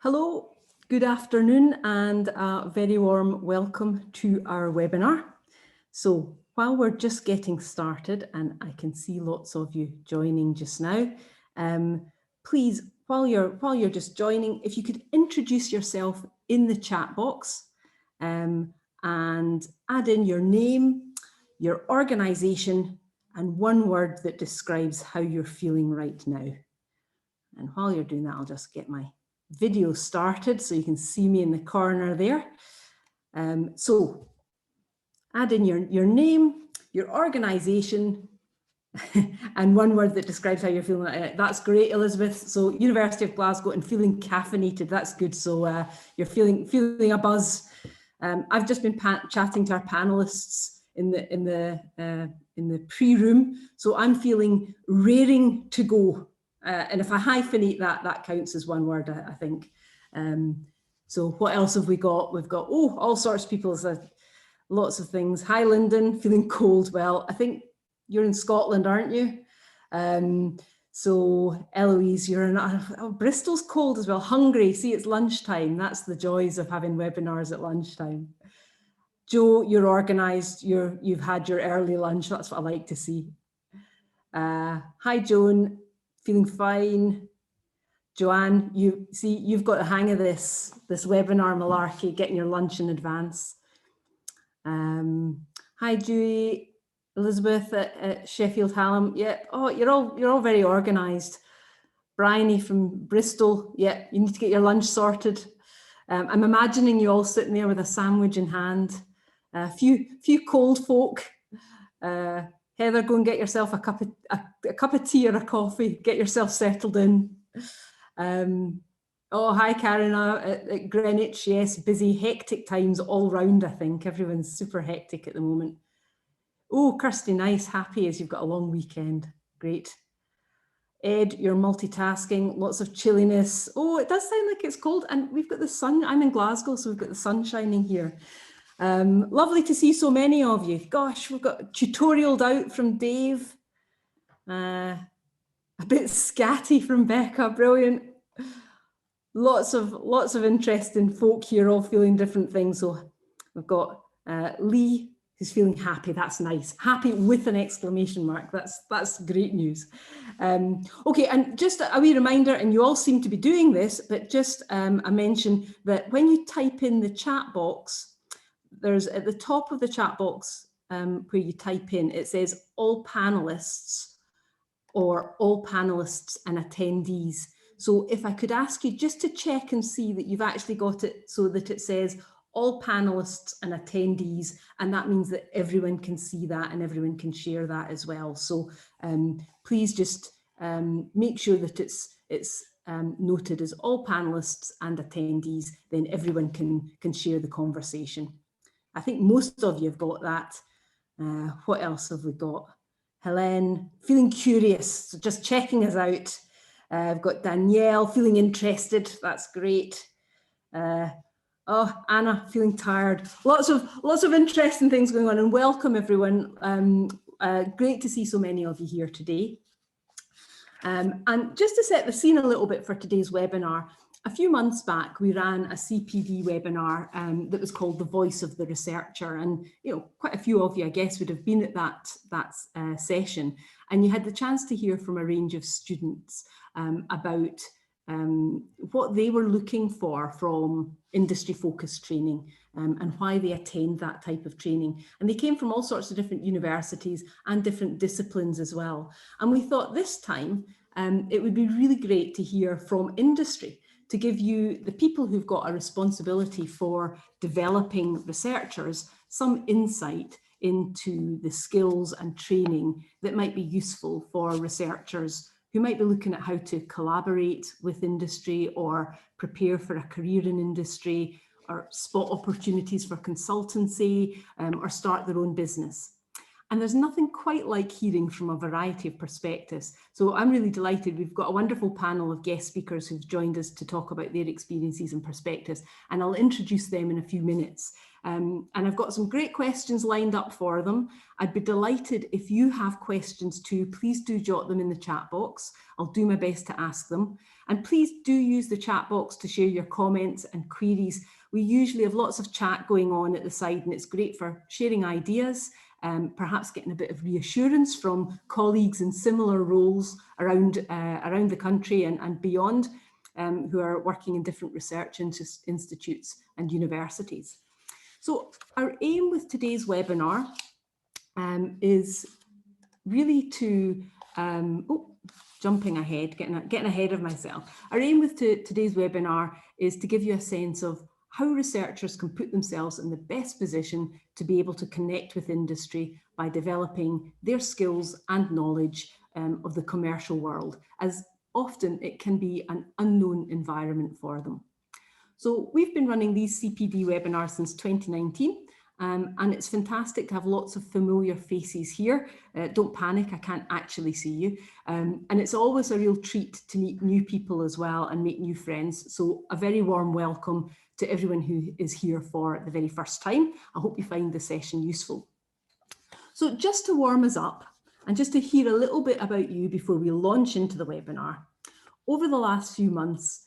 Hello, good afternoon, and a very warm welcome to our webinar. So while we're just getting started, and I can see lots of you joining just now, please, while you're just joining, if you could introduce yourself in the chat box and add in your name, your organization, and one word that describes how you're feeling right now. And while you're doing that, I'll just get my video started so you can see me in the corner there. So add in your name, your organization, and one word that describes how you're feeling. That's great, Elizabeth. So University of Glasgow and feeling caffeinated, that's good. So you're feeling a buzz. I've just been chatting to our panelists in the pre-room, so I'm feeling raring to go. And if I hyphenate that, that counts as one word, I think. So what else have we got? We've got, all sorts of people, lots of things. Hi, Lyndon, feeling cold. Well, I think you're in Scotland, aren't you? So Eloise, you're in, Bristol's cold as well. Hungry, see, it's lunchtime. That's the joys of having webinars at lunchtime. Joe, you're organised, you've had your early lunch. That's what I like to see. Hi, Joan, feeling fine. Joanne, you've got the hang of this webinar malarkey, getting your lunch in advance. Hi, Dewey. Elizabeth at Sheffield Hallam. Yeah. Oh, you're all very organised. Bryony from Bristol. Yeah, you need to get your lunch sorted. I'm imagining you all sitting there with a sandwich in hand. A few cold folk. Heather, go and get yourself a cup of tea or a coffee. Get yourself settled in. Oh, hi, Karen at Greenwich. Yes, busy, hectic times all round, I think. Everyone's super hectic at the moment. Oh, Kirsty, nice, happy as you've got a long weekend. Great. Ed, you're multitasking, lots of chilliness. Oh, it does sound like it's cold, and we've got the sun. I'm in Glasgow, so we've got the sun shining here. Lovely to see so many of you. Gosh, we've got tutorialed out from Dave. A bit scatty from Becca, brilliant. Lots of interesting folk here, all feeling different things. So we've got Lee, who's feeling happy. That's nice. Happy with an exclamation mark. That's great news. Okay, and just a wee reminder, and you all seem to be doing this, but just a mention that when you type in the chat box, there's at the top of the chat box where you type in, it says all panelists or all panelists and attendees. So if I could ask you just to check and see that you've actually got it so that it says all panelists and attendees, and that means that everyone can see that and everyone can share that as well. So please just make sure that it's noted as all panelists and attendees, then everyone can share the conversation. I think most of you have got that. What else have we got? Helene, feeling curious, so just checking us out. I've got Danielle, feeling interested, that's great. Oh, Anna, feeling tired. Lots of interesting things going on, and welcome everyone. Great to see so many of you here today. And just to set the scene a little bit for today's webinar, a few months back, we ran a CPD webinar that was called The Voice of the Researcher. And quite a few of you, I guess, would have been at that session. And you had the chance to hear from a range of students about what they were looking for from industry-focused training and why they attend that type of training. And they came from all sorts of different universities and different disciplines as well. And we thought this time it would be really great to hear from industry, to give you, the people who've got a responsibility for developing researchers, some insight into the skills and training that might be useful for researchers who might be looking at how to collaborate with industry or prepare for a career in industry or spot opportunities for consultancy or start their own business. And there's nothing quite like hearing from a variety of perspectives. So I'm really delighted. We've got a wonderful panel of guest speakers who've joined us to talk about their experiences and perspectives, and I'll introduce them in a few minutes. And I've got some great questions lined up for them. I'd be delighted if you have questions too. Please do jot them in the chat box. I'll do my best to ask them. And please do use the chat box to share your comments and queries. We usually have lots of chat going on at the side, and it's great for sharing ideas, perhaps getting a bit of reassurance from colleagues in similar roles around the country and beyond, who are working in different research institutes and universities. So our aim with today's webinar is really to, jumping ahead, getting ahead of myself. Our aim with today's webinar is to give you a sense of how researchers can put themselves in the best position to be able to connect with industry by developing their skills and knowledge of the commercial world, as often it can be an unknown environment for them. So we've been running these CPD webinars since 2019, and it's fantastic to have lots of familiar faces here. Don't panic, I can't actually see you. And it's always a real treat to meet new people as well and make new friends. So a very warm welcome to everyone who is here for the very first time. I hope you find the session useful. So just to warm us up and just to hear a little bit about you before we launch into the webinar, over the last few months,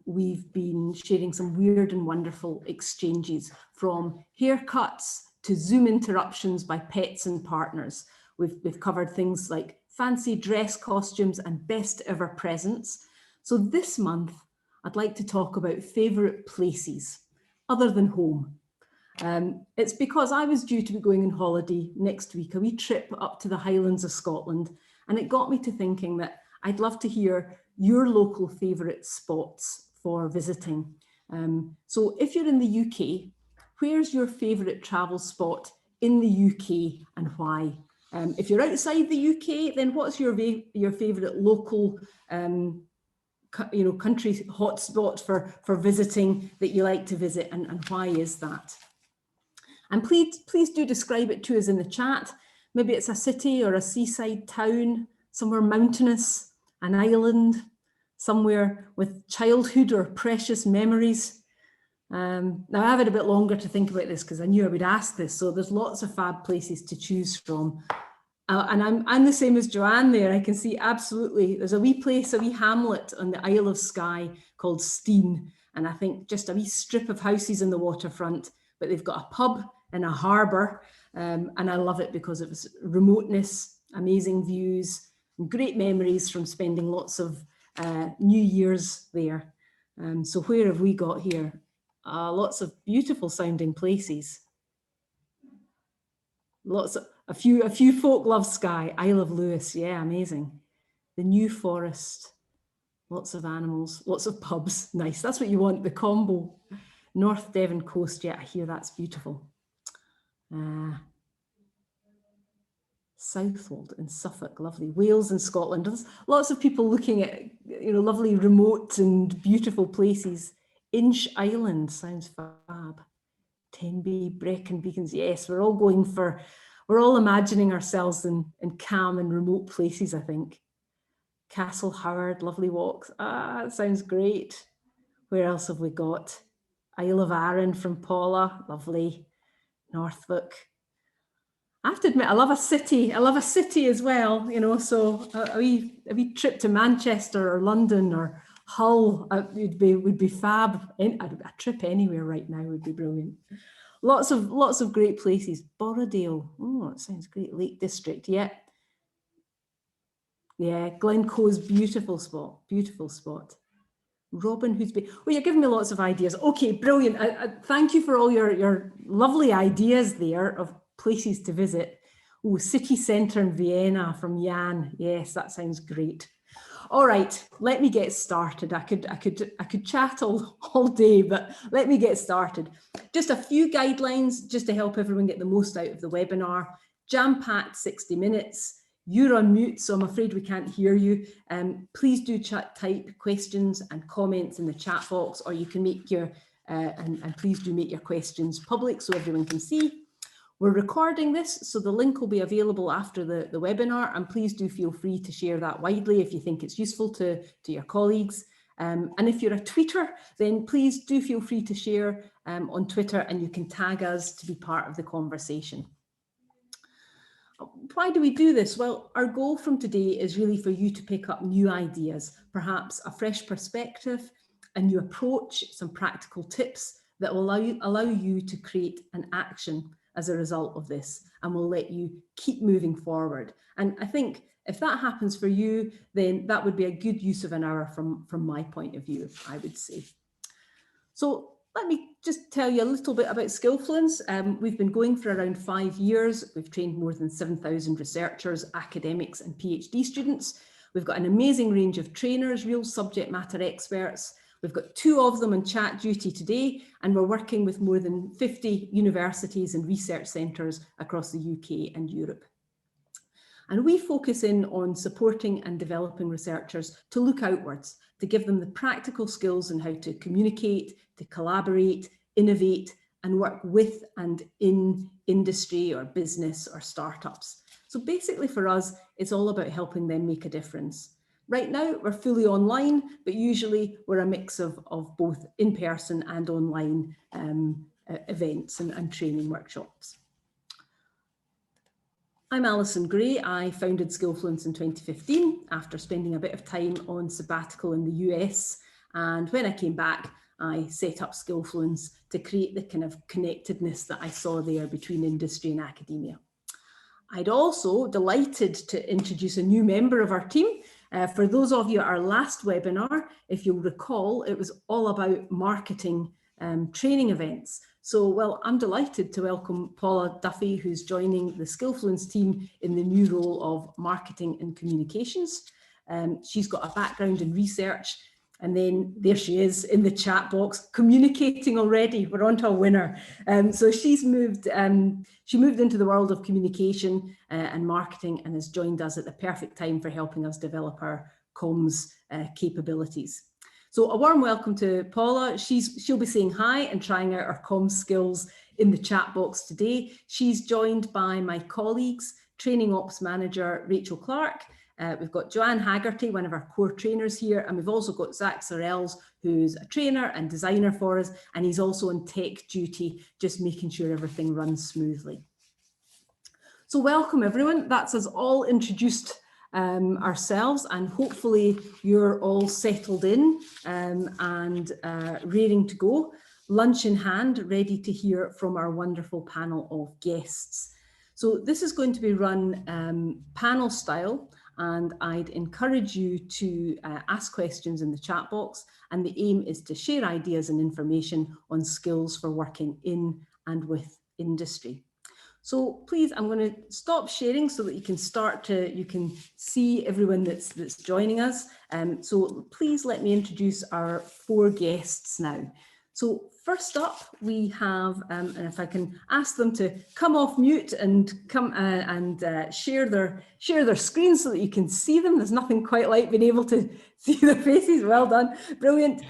we've been sharing some weird and wonderful exchanges, from haircuts to Zoom interruptions by pets and partners. We've covered things like fancy dress costumes and best ever presents. So this month, I'd like to talk about favourite places other than home. It's because I was due to be going on holiday next week, a wee trip up to the Highlands of Scotland, and it got me to thinking that I'd love to hear your local favourite spots for visiting. So if you're in the UK, where's your favourite travel spot in the UK and why? If you're outside the UK, then what's your favourite local country hotspot for visiting that you like to visit, and why is that? And please do describe it to us in the chat. Maybe it's a city or a seaside town, somewhere mountainous, an island, somewhere with childhood or precious memories. Now I've had a bit longer to think about this because I knew I would ask this, so there's lots of fab places to choose from. And I'm the same as Joanne there. I can see absolutely, there's a wee place, a wee hamlet on the Isle of Skye called Steen. And I think just a wee strip of houses in the waterfront, but they've got a pub and a harbour. And I love it because of its remoteness, amazing views, and great memories from spending lots of New Year's there. So where have we got here? Lots of beautiful sounding places. A few folk love Skye. Isle of Lewis, yeah, amazing. The New Forest, lots of animals, lots of pubs, nice. That's what you want, the combo. North Devon coast, yeah, I hear that's beautiful. Southwold in Suffolk, lovely. Wales and Scotland. There's lots of people looking at lovely remote and beautiful places. Inch Island sounds fab. Tenby, Brecon Beacons, yes, we're all imagining ourselves in calm and remote places, I think. Castle Howard, lovely walks. That sounds great. Where else have we got? Isle of Arran from Paula, lovely. Northfolk. I have to admit, I love a city. I love a city as well, so a wee trip to Manchester or London or Hull would be fab. A trip anywhere right now would be brilliant. Lots of great places. Borrowdale, oh, that sounds great. Lake District, yeah. Yeah, Glencoe's beautiful spot. Robin Hood's Bay. Oh, you're giving me lots of ideas. Okay, brilliant. Thank you for all your lovely ideas there of places to visit. Oh, city centre in Vienna from Jan. Yes, that sounds great. All right, let me get started. I could chat all day, but let me get started. Just a few guidelines just to help everyone get the most out of the webinar. Jam-packed 60 minutes. You're on mute, so I'm afraid we can't hear you. Please do type questions and comments in the chat box, or you can make your, and please do make your questions public so everyone can see. We're recording this, so the link will be available after the webinar, and please do feel free to share that widely if you think it's useful to your colleagues. And if you're a tweeter, then please do feel free to share on Twitter, and you can tag us to be part of the conversation. Why do we do this? Well, our goal from today is really for you to pick up new ideas, perhaps a fresh perspective, a new approach, some practical tips that will allow you to create an action as a result of this, and will let you keep moving forward. And I think if that happens for you, then that would be a good use of an hour from my point of view, I would say. So let me just tell you a little bit about Skillfluence. We've been going for around 5 years. We've trained more than 7,000 researchers, academics and PhD students. We've got an amazing range of trainers, real subject matter experts. We've got 2 of them on chat duty today, and we're working with more than 50 universities and research centres across the UK and Europe. And we focus in on supporting and developing researchers to look outwards, to give them the practical skills in how to communicate, to collaborate, innovate, and work with and in industry or business or startups. So basically for us, it's all about helping them make a difference. Right now, we're fully online, but usually we're a mix of both in-person and online events and training workshops. I'm Alison Gray. I founded Skillfluence in 2015 after spending a bit of time on sabbatical in the US. And when I came back, I set up Skillfluence to create the kind of connectedness that I saw there between industry and academia. I'd also delighted to introduce a new member of our team. For those of you at our last webinar, if you'll recall, it was all about marketing training events. So, well, I'm delighted to welcome Paula Duffy, who's joining the Skillfluence team in the new role of marketing and communications. She's got a background in research, and then there she is in the chat box, communicating already. We're on to a winner. So she moved into the world of communication and marketing, and has joined us at the perfect time for helping us develop our comms capabilities. So a warm welcome to Paula. She'll be saying hi and trying out her comms skills in the chat box today. She's joined by my colleagues, Training Ops Manager Rachel Clark. We've got Joanne Haggerty, one of our core trainers here, and we've also got Zach Sorrells, who's a trainer and designer for us, and he's also on tech duty, just making sure everything runs smoothly. So welcome everyone. That's us all introduced ourselves, and hopefully you're all settled in and raring to go, lunch in hand, ready to hear from our wonderful panel of guests. So this is going to be run panel style, and I'd encourage you to ask questions in the chat box, and the aim is to share ideas and information on skills for working in and with industry. So please, I'm going to stop sharing so that you can you can see everyone that's joining us. So please let me introduce our 4 guests now. So first up, we have, and if I can ask them to come off mute and come share their screen so that you can see them. There's nothing quite like being able to see their faces. Well done, brilliant.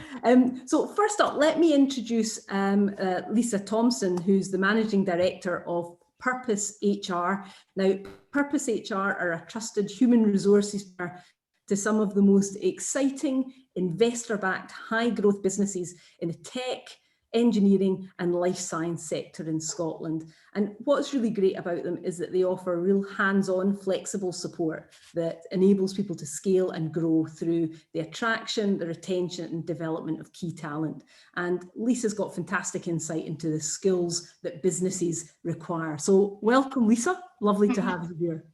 So first up, let me introduce Lisa Thompson, who's the Managing Director of Purpose HR. Now, Purpose HR are a trusted human resources partner to some of the most exciting investor-backed high-growth businesses in the tech, engineering and life science sector in Scotland. And what's really great about them is that they offer real hands-on, flexible support that enables people to scale and grow through the attraction, the retention and development of key talent. And Lisa's got fantastic insight into the skills that businesses require. So welcome, Lisa. Lovely to have you here.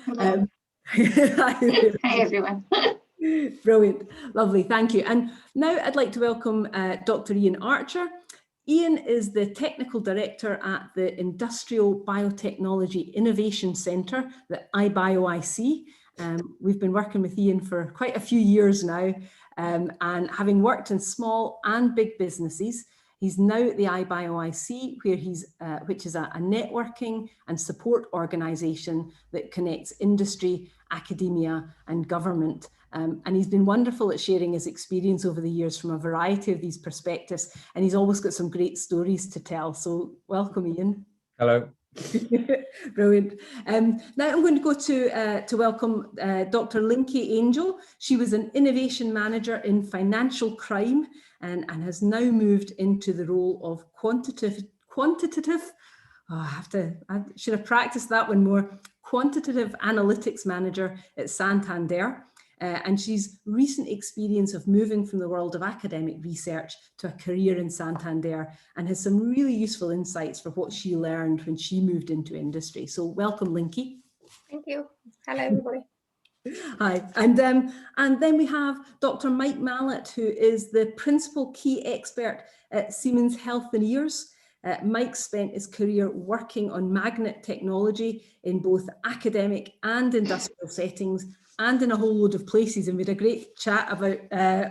Hello. Hi, everyone. Brilliant, lovely, thank you. And now I'd like to welcome Dr. Ian Archer. Ian is the Technical Director at the Industrial Biotechnology Innovation Centre, the IBioIC. We've been working with Ian for quite a few years now, and having worked in small and big businesses, he's now at the IBioIC, which is a networking and support organisation that connects industry academia and government. And he's been wonderful at sharing his experience over the years from a variety of these perspectives. And he's always got some great stories to tell. So welcome, Ian. Hello. Brilliant. Now I'm going to go to welcome Dr. Linky Angel. She was an innovation manager in financial crime and has now moved into the role of quantitative. Oh, I should have practiced that one more. Quantitative analytics manager at Santander. And she's recent experience of moving from the world of academic research to a career in Santander, and has some really useful insights for what she learned when she moved into industry. So welcome, Linky. Thank you. Hello, everybody. Hi, and then we have Dr. Mike Mallett, who is the principal key expert at Siemens Health and Ears. Mike spent his career working on magnet technology in both academic and industrial settings, and in a whole load of places, and we had a great chat about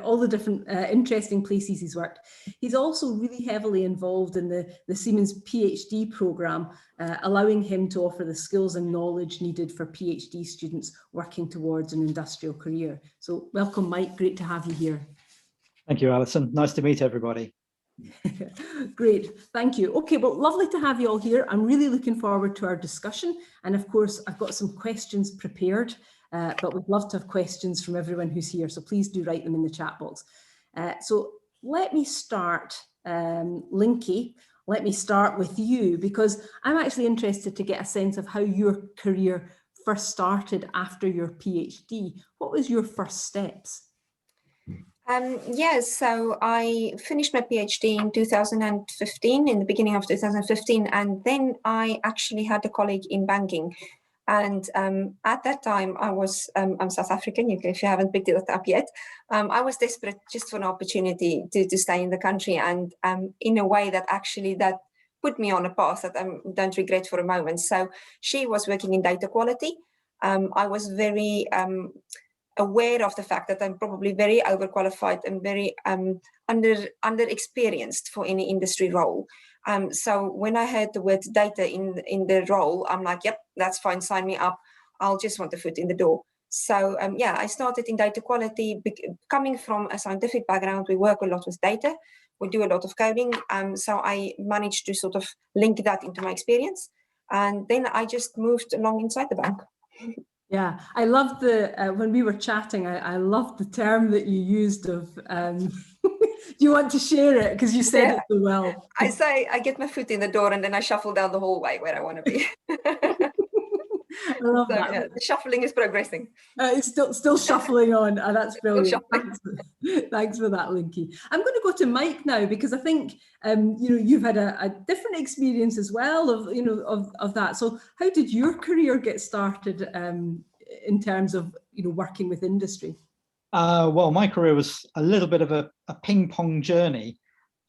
all the different interesting places he's worked. He's also really heavily involved in the Siemens PhD programme, allowing him to offer the skills and knowledge needed for PhD students working towards an industrial career. So welcome, Mike, great to have you here. Thank you, Alison. Nice to meet everybody. Great, thank you. Okay, well, lovely to have you all here. I'm really looking forward to our discussion. And of course, I've got some questions prepared. But we'd love to have questions from everyone who's here, so please do write them in the chat box. So let me start, Linky, let me start with you, because I'm actually interested to get a sense of how your career first started after your PhD. What was your first steps? Yes, so I finished my PhD in 2015, in the beginning of 2015, and then I actually had a colleague in banking. And at that time, I'm South African, if you haven't picked it up yet. I was desperate just for an opportunity to stay in the country, and in a way that actually that put me on a path that I don't regret for a moment. So she was working in data quality. I was very aware of the fact that I'm probably very overqualified and very under-experienced for any industry role. So when I heard the word data in the role, I'm like, yep, that's fine, sign me up. I'll just want a foot in the door. So yeah, I started in data quality. Coming from a scientific background, we work a lot with data. We do a lot of coding. So I managed to sort of link that into my experience. And then I just moved along inside the bank. Yeah, I love when we were chatting, I loved the term that you used of, do you want to share it? Because you said it so well. I say, I get my foot in the door and then I shuffle down the hallway where I want to be. I love that. Yeah, the shuffling is progressing. It's still shuffling on. That's brilliant. Thanks for that, Linky. I'm going to go to Mike now, because I think you've had a different experience as well of that. So how did your career get started in terms of working with industry? Well, my career was a little bit of a ping pong journey.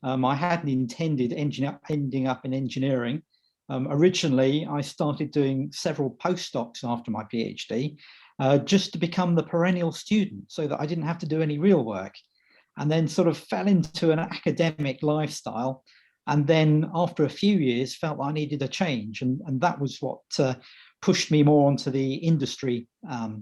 I hadn't intended ending up in engineering. Originally, I started doing several postdocs after my PhD, just to become the perennial student so that I didn't have to do any real work, and then sort of fell into an academic lifestyle. And then after a few years, felt I needed a change. And that was what pushed me more onto the industry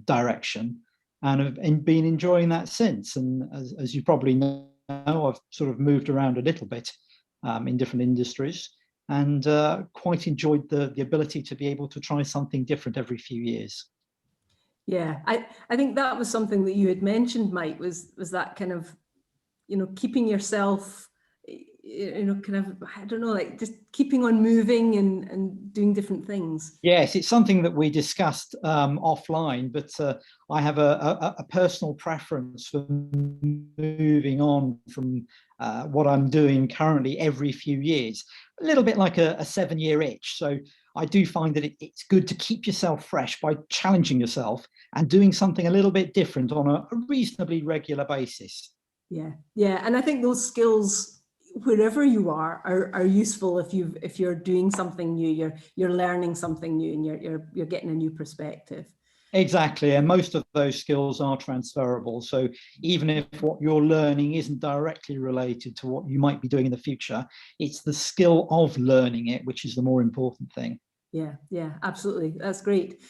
direction. And I've been enjoying that since. And as you probably know, I've sort of moved around a little bit in different industries, and quite enjoyed the ability to be able to try something different every few years. Yeah, I think that was something that you had mentioned, Mike, was that kind of, keeping yourself, kind of, I don't know, like just keeping on moving and doing different things. Yes, it's something that we discussed offline, but I have a personal preference for moving on from what I'm doing currently every few years, a little bit like a 7-year itch. So I do find that it's good to keep yourself fresh by challenging yourself and doing something a little bit different on a reasonably regular basis. Yeah, and I think those skills, wherever you are useful if you're doing something new, you're learning something new, and you're getting a new perspective. Exactly, and most of those skills are transferable. So even if what you're learning isn't directly related to what you might be doing in the future, it's the skill of learning it which is the more important thing. Yeah, yeah, absolutely. That's great.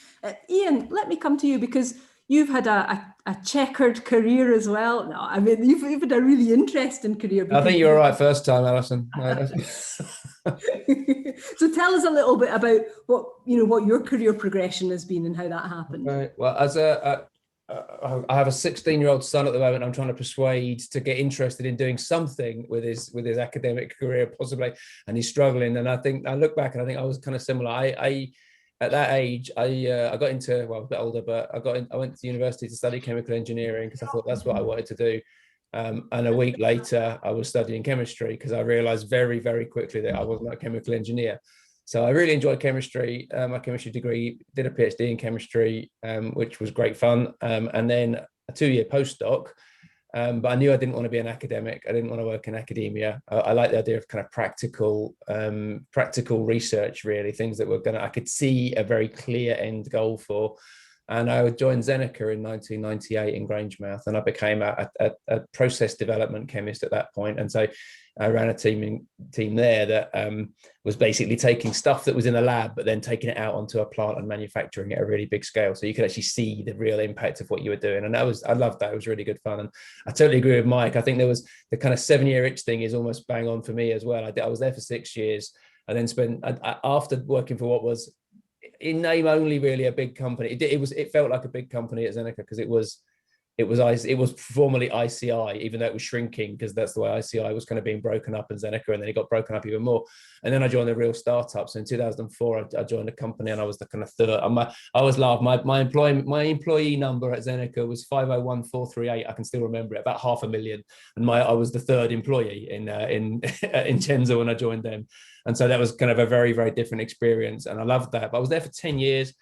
Ian, let me come to you, because you've had a checkered career as well. No, I mean, you've had a really interesting career. I think you were right first time, Alison. So tell us a little bit about what your career progression has been and how that happened. Right. Well, I have a 16-year-old son at the moment. I'm trying to persuade to get interested in doing something with his academic career, possibly, and he's struggling. And I think I look back and I think I was kind of similar. I at that age, I got into, well, a bit older, but I went to university to study chemical engineering because I thought that's what I wanted to do. And a week later, I was studying chemistry because I realized very, very quickly that I wasn't a chemical engineer. So I really enjoyed chemistry. My chemistry degree, did a PhD in chemistry, which was great fun. And then a 2-year postdoc. But I knew I didn't want to be an academic. I didn't want to work in academia. I like the idea of kind of practical research, really, things that I could see a very clear end goal for. And I joined Zeneca in 1998 in Grangemouth, and I became a process development chemist at that point. And so I ran a team there that was basically taking stuff that was in a lab, but then taking it out onto a plant and manufacturing it at a really big scale. So you could actually see the real impact of what you were doing. And I loved that. It was really good fun. And I totally agree with Mike. I think there was the kind of 7-year itch thing is almost bang on for me as well. I was there for 6 years. I then spent, after working for what was in name only really a big company. It felt like a big company at Zeneca because it was formerly ICI, even though it was shrinking, because that's the way ICI was kind of being broken up in Zeneca, and then it got broken up even more. And then I joined a real startup. So in 2004, I joined a company, and I was the kind of third. I always laugh. My employee number at Zeneca was 501,438. I can still remember it, about 500,000. And I was the third employee in Chenza when I joined them. And so that was kind of a very, very different experience. And I loved that. But I was there for 10 years,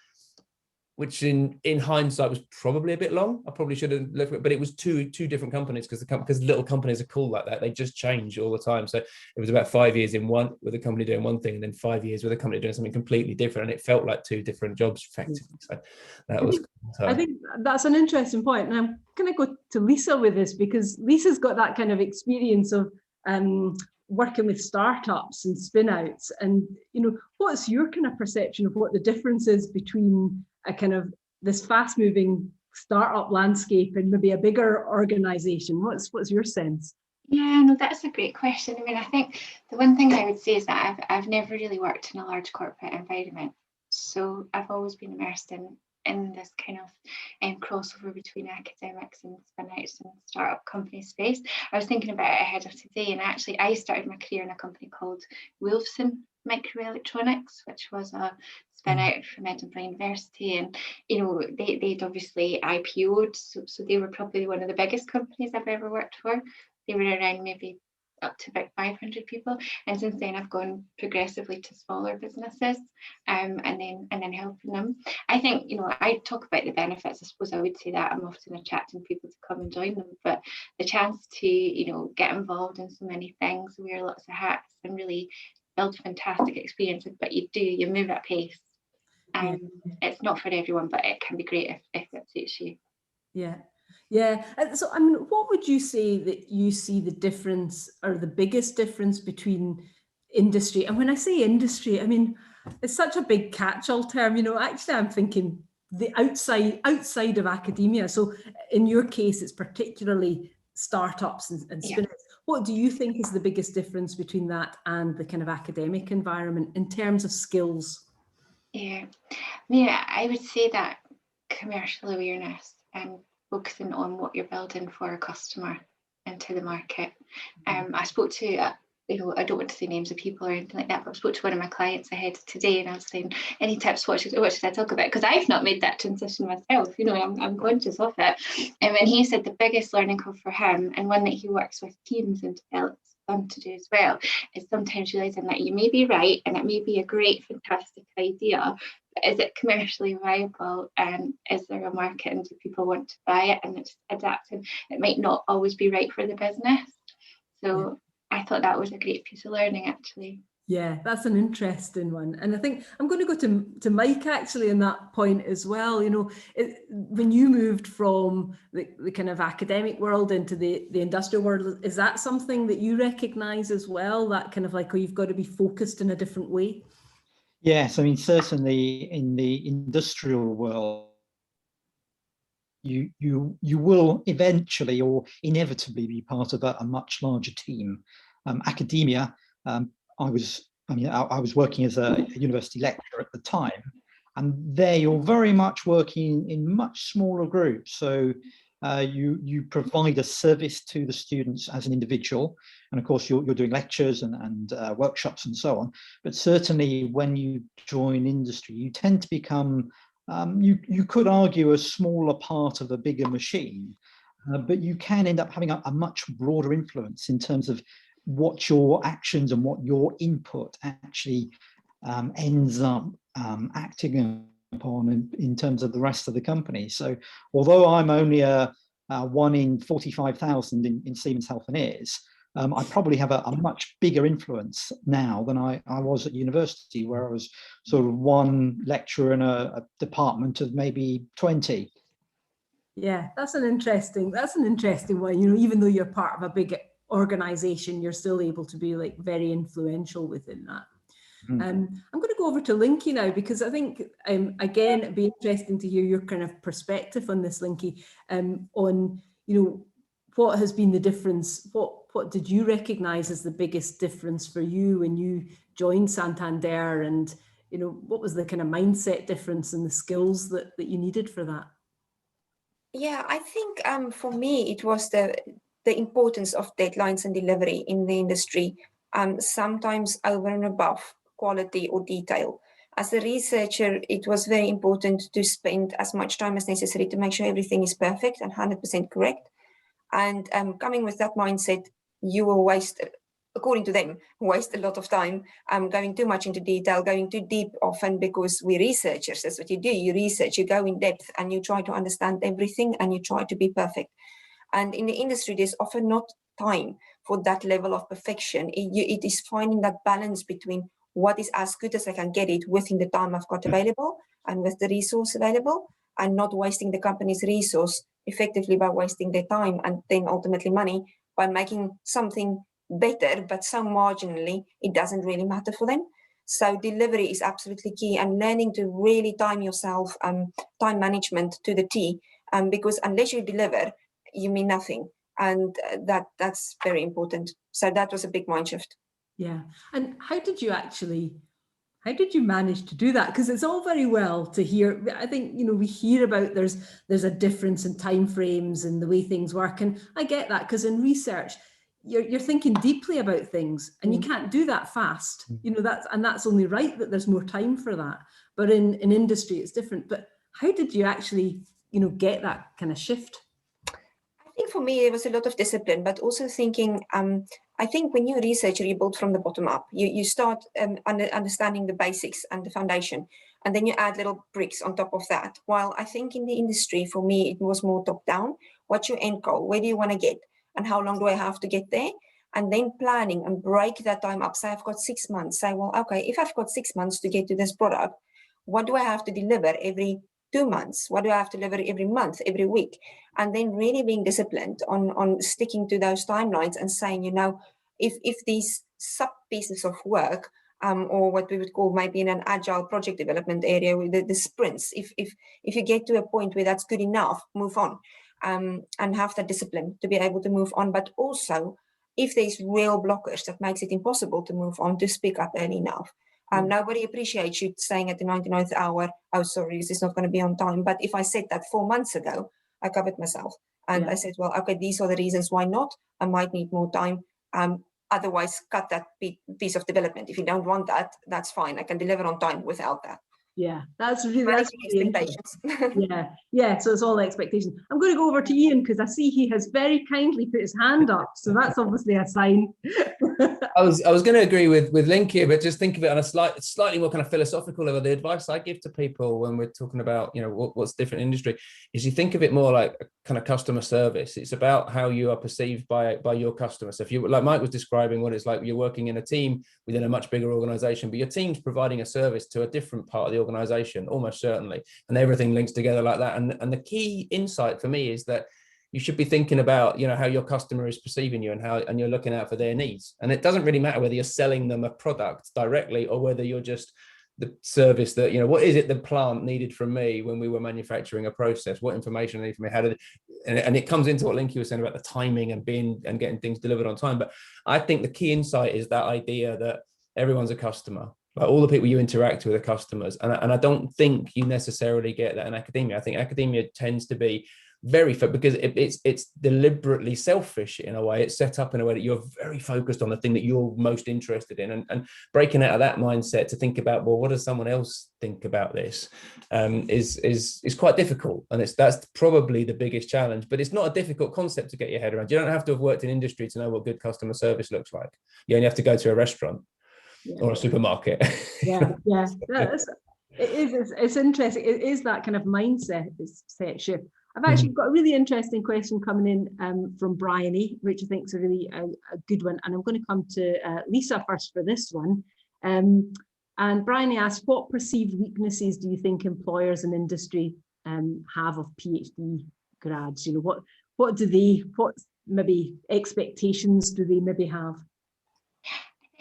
which in hindsight was probably a bit long. I probably should have looked at it, but it was two different companies because little companies are cool like that. They just change all the time. So it was about 5 years with a company doing one thing, and then 5 years with a company doing something completely different. And it felt like two different jobs effectively. So that was cool. I think that's an interesting point. And I'm going to go to Lisa with this, because Lisa's got that kind of experience of working with startups and spin-outs. And, what's your kind of perception of what the difference is between a kind of this fast-moving startup landscape and maybe a bigger organization? What's your sense? Yeah, no, that's a great question. I mean, I think the one thing I would say is that I've never really worked in a large corporate environment. So I've always been immersed in this kind of crossover between academics and spin-outs and startup company space. I was thinking about it ahead of today, and actually I started my career in a company called Wolfson Microelectronics, which was a spin-out from Edinburgh University, and they'd obviously IPO'd, so they were probably one of the biggest companies I've ever worked for. They were around maybe up to about 500 people, and since then I've gone progressively to smaller businesses, and then helping them. I think I talk about the benefits. I suppose I would say that I'm often attracting people to come and join them, but the chance to get involved in so many things, wear lots of hats, and really build fantastic experiences. But you move at pace. It's not for everyone, but it can be great if it suits you. Yeah. So, I mean, what would you say that you see the difference, or the biggest difference between industry? And when I say industry, I mean, it's such a big catch-all term. Actually, I'm thinking the outside of academia. So in your case, it's particularly startups and spin-outs. Yeah. What do you think is the biggest difference between that and the kind of academic environment in terms of skills? Yeah, I would say that commercial awareness and focusing on what you're building for a customer into the market. I spoke to, I don't want to say names of people or anything like that, but I spoke to one of my clients ahead today, and I was saying, any tips, what should I talk about? Because I've not made that transition myself, I'm conscious of it. And he said the biggest learning curve for him, and one that he works with teams and develops them to do as well, is sometimes realizing that you may be right and it may be a great, fantastic idea, but is it commercially viable, and is there a market, and do people want to buy it? And it's adapting. It might not always be right for the business. So I thought that was a great piece of learning, actually. Yeah, that's an interesting one. And I think I'm going to go to Mike actually on that point as well. When you moved from the kind of academic world into the industrial world, is that something that you recognise as well, that kind of like, you've got to be focused in a different way? Yes, I mean, certainly in the industrial world, you will eventually or inevitably be part of a much larger team. Academia, I was working as a university lecturer at the time, and there you're very much working in much smaller groups. So you provide a service to the students as an individual, and of course you're doing lectures and workshops and so on. But certainly when you join industry, you tend to become you could argue a smaller part of a bigger machine, but you can end up having a much broader influence in terms of what your actions and what your input actually ends up acting upon in terms of the rest of the company. So although I'm only a 1 in 45,000 in Siemens Healthineers, I probably have a much bigger influence now than I was at university, where I was sort of one lecturer in a department of maybe 20. Yeah, that's an interesting one. You know, even though you're part of a big organization, you're still able to be like very influential within that. I'm going to go over to Linky now, because I think, again, it'd be interesting to hear your kind of perspective on this, Linky, on, you know, what has been the difference? What did you recognize as the biggest difference for you when you joined Santander? And, you know, what was the kind of mindset difference and the skills that you needed for that? Yeah, I think for me, it was the importance of deadlines and delivery in the industry, sometimes over and above quality or detail. As a researcher, it was very important to spend as much time as necessary to make sure everything is perfect and 100% correct. And coming with that mindset, you will waste, according to them, waste a lot of time going too much into detail, going too deep often, because we're researchers. That's what you do. You research, you go in depth, and you try to understand everything, and you try to be perfect. And in the industry, there's often not time for that level of perfection. It is finding that balance between what is as good as I can get it within the time I've got available and with the resource available, and not wasting the company's resource effectively by wasting their time and then ultimately money by making something better, but so marginally, it doesn't really matter for them. So delivery is absolutely key, and learning to really time yourself, time management to the T, because unless you deliver, you mean nothing. And that's very important. So that was a big mind shift. Yeah. And how did you manage to do that? Because it's all very well to hear. I think, you know, we hear about there's a difference in timeframes and the way things work. And I get that, because in research, you're thinking deeply about things, and you can't do that fast. You know, that's only right that there's more time for that. But in industry, it's different. But how did you actually, you know, get that kind of shift? I think for me, there was a lot of discipline, but also thinking, I think when you're a researcher, you build from the bottom up. You start understanding the basics and the foundation, and then you add little bricks on top of that. While I think in the industry, for me, it was more top down. What's your end goal? Where do you want to get? And how long do I have to get there? And then planning and break that time up. Say I've got 6 months. Say, well, okay, if I've got 6 months to get to this product, what do I have to deliver every 2 months? What do I have to deliver every month, every week? And then really being disciplined on sticking to those timelines and saying, you know, if these sub pieces of work, or what we would call maybe in an agile project development area, the sprints, if you get to a point where that's good enough, move on, and have that discipline to be able to move on. But also, if there's real blockers that makes it impossible to move on, to speak up early enough. Nobody appreciates you saying at the 99th hour, oh, sorry, this is not going to be on time. But if I said that 4 months ago, I covered myself. And I said, well, okay, these are the reasons why not. I might need more time. Otherwise, cut that piece of development. If you don't want that, that's fine. I can deliver on time without that. Yeah, that's really expectations. Yeah. So it's all expectations. I'm going to go over to Ian, because I see he has very kindly put his hand up. So that's obviously a sign. I was going to agree with Link here, but just think of it on a slightly more kind of philosophical level. The advice I give to people when we're talking about, you know, what's different in industry is you think of it more like a kind of customer service. It's about how you are perceived by your customers. So if you, like Mike was describing, what it's like, you're working in a team within a much bigger organization, but your team's providing a service to a different part of the organization, almost certainly, and everything links together like that. And the key insight for me is that you should be thinking about, you know, how your customer is perceiving you and you're looking out for their needs. And it doesn't really matter whether you're selling them a product directly or whether you're just service that, you know, what is it the plant needed from me when we were manufacturing a process? What information they need from me? How did it, and it comes into what Linky was saying about the timing and getting things delivered on time. But I think the key insight is that idea that everyone's a customer. Like all the people you interact with are customers. And I don't think you necessarily get that in academia. I think academia tends to be very, because it's deliberately selfish in a way. It's set up in a way that you're very focused on the thing that you're most interested in, and breaking out of that mindset to think about, well, what does someone else think about this, is quite difficult. And that's probably the biggest challenge, but it's not a difficult concept to get your head around. You don't have to have worked in industry to know what good customer service looks like. You only have to go to a restaurant or a supermarket. It's interesting. It is that kind of mindset shift. I've actually got a really interesting question coming in from Bryony, which I think is a really a good one. And I'm going to come to Lisa first for this one. And Bryony asks, what perceived weaknesses do you think employers and industry have of PhD grads? You know, what maybe expectations do they maybe have?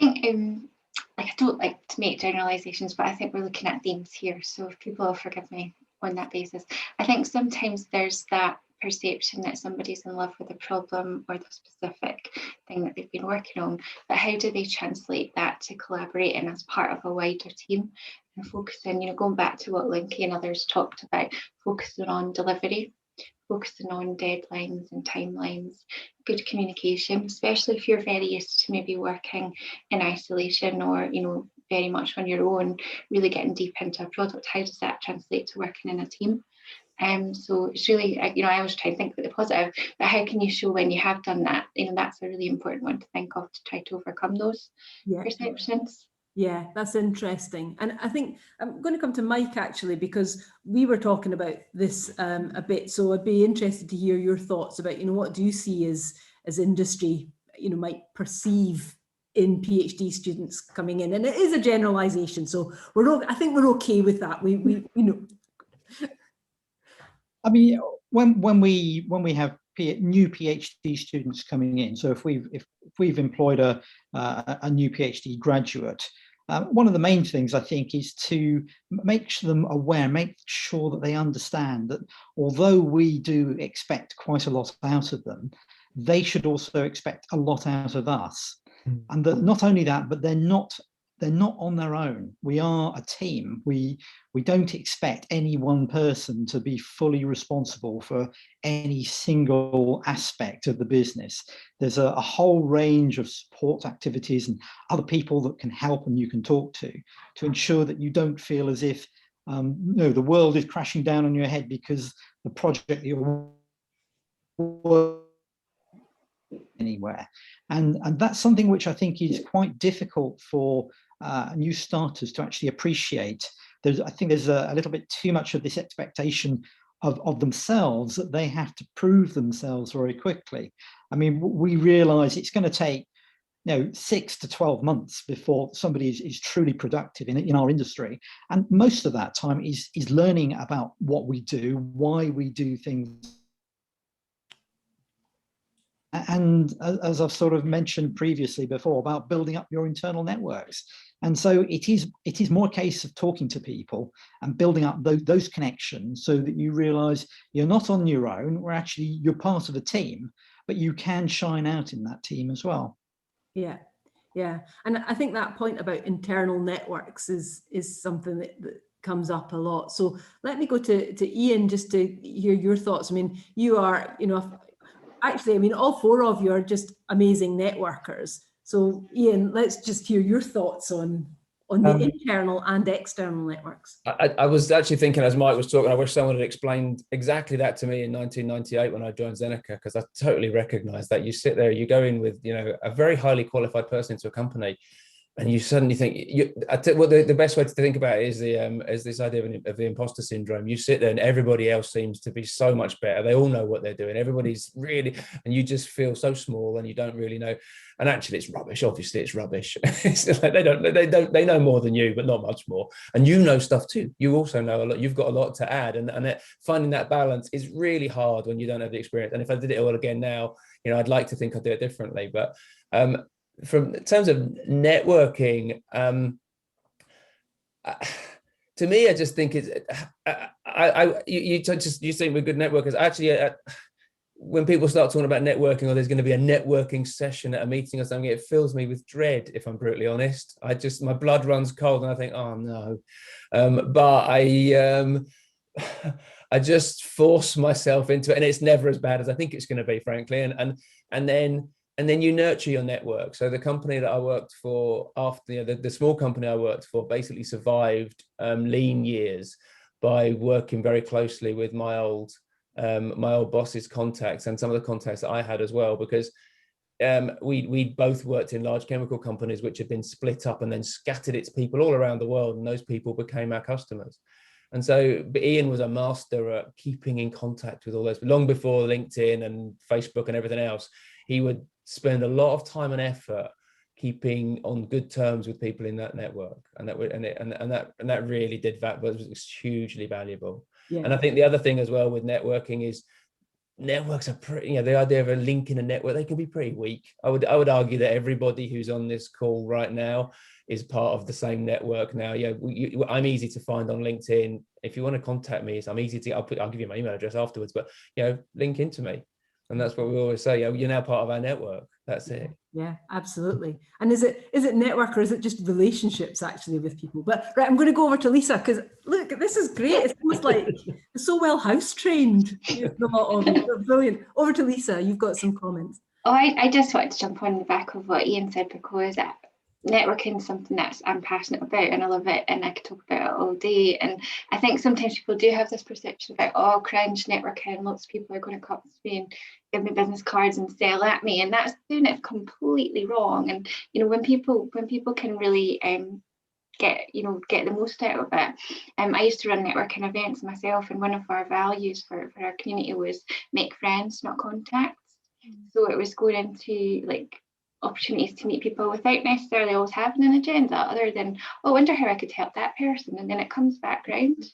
I think I don't like to make generalizations, but I think we're looking at themes here. So if people will forgive me on that basis. I think sometimes there's that perception that somebody's in love with the problem or the specific thing that they've been working on, but how do they translate that to collaborating as part of a wider team and focusing, you know, going back to what Linky and others talked about, focusing on delivery, focusing on deadlines and timelines, good communication, especially if you're very used to maybe working in isolation or, you know, very much on your own, really getting deep into a product. How does that translate to working in a team? So it's really, you know, I always try and think about the positive, but how can you show when you have done that? You know, that's a really important one to think of to try to overcome those perceptions. Yeah, that's interesting. And I think I'm going to come to Mike actually, because we were talking about this a bit. So I'd be interested to hear your thoughts about, you know, what do you see as industry, you know, might perceive in PhD students coming in? And it is a generalization. So I think we're okay with that. We know. I mean, when we have new PhD students coming in, so if we've employed a new PhD graduate, one of the main things I think is to make them aware, make sure that they understand that although we do expect quite a lot out of them, they should also expect a lot out of us. And that not only that, but they're not on their own. We are a team. We don't expect any one person to be fully responsible for any single aspect of the business. There's a whole range of support activities and other people that can help and you can talk to ensure that you don't feel as if no, the world is crashing down on your head because the project you're working anywhere. And that's something which I think is quite difficult for new starters to actually appreciate. I think there's a little bit too much of this expectation of themselves that they have to prove themselves very quickly. I mean, we realize it's going to take 6 to 12 months before somebody is truly productive in our industry. And most of that time is learning about what we do, why we do things. And as I've sort of mentioned previously before about building up your internal networks. And so it is more a case of talking to people and building up those connections so that you realize you're not on your own, or actually you're part of a team, but you can shine out in that team as well. Yeah. And I think that point about internal networks is something that comes up a lot. So let me go to Ian just to hear your thoughts. I mean, you are, you know, actually, I mean, all four of you are just amazing networkers. So Ian, let's just hear your thoughts on the internal and external networks. I was actually thinking as Mike was talking, I wish someone had explained exactly that to me in 1998 when I joined Zeneca, because I totally recognize that. You sit there, you go in with, you know, a very highly qualified person into a company, and you suddenly think, the best way to think about it is this idea of the imposter syndrome. You sit there and everybody else seems to be so much better. They all know what they're doing. Everybody's really, and you just feel so small and you don't really know. And actually it's rubbish. Obviously it's rubbish. It's like they know more than you, but not much more. And you know stuff too. You also know a lot. You've got a lot to add. And finding that balance is really hard when you don't have the experience. And if I did it all again now, you know, I'd like to think I'd do it differently. But in terms of networking, to me, I just think it's, you think we're good networkers. Actually, when people start talking about networking, or there's going to be a networking session at a meeting or something, it fills me with dread, if I'm brutally honest. My blood runs cold and I think, oh no. But I just force myself into it, and it's never as bad as I think it's going to be, frankly. And then you nurture your network. So the company that I worked for after, the small company I worked for basically survived lean years by working very closely with my old boss's contacts and some of the contacts that I had as well, because we both worked in large chemical companies which had been split up and then scattered its people all around the world, and those people became our customers. And so Ian was a master at keeping in contact with all those. Long before LinkedIn and Facebook and everything else, he would spend a lot of time and effort keeping on good terms with people in that network, and that really did that, was hugely valuable. Yeah. And I think the other thing as well with networking is networks are pretty, the idea of a link in a network, they can be pretty weak. I would argue that everybody who's on this call right now is part of the same network now. I'm easy to find on LinkedIn. If you want to contact me, I'm easy to, I'll give you my email address afterwards, but link into me. And that's what we always say, you're now part of our network. That's it. Yeah, absolutely. And is it network, or is it just relationships actually with people? But right, I'm going to go over to Lisa, because look, this is great. It's almost like it's so well house trained. A lot of you. Brilliant. Over to Lisa, you've got some comments. Oh, I just wanted to jump on the back of what Ian said, because networking is something that I'm passionate about and I love it, and I could talk about it all day. And I think sometimes people do have this perception about, oh, cringe networking, lots of people are going to come to me and give me business cards and sell at me, and that's doing it completely wrong. And when people can really get the most out of it. I used to run networking events myself, and one of our values for our community was make friends, not contacts. So it was going into opportunities to meet people without necessarily always having an agenda, other than, oh, I wonder how I could help that person, and then it comes back round.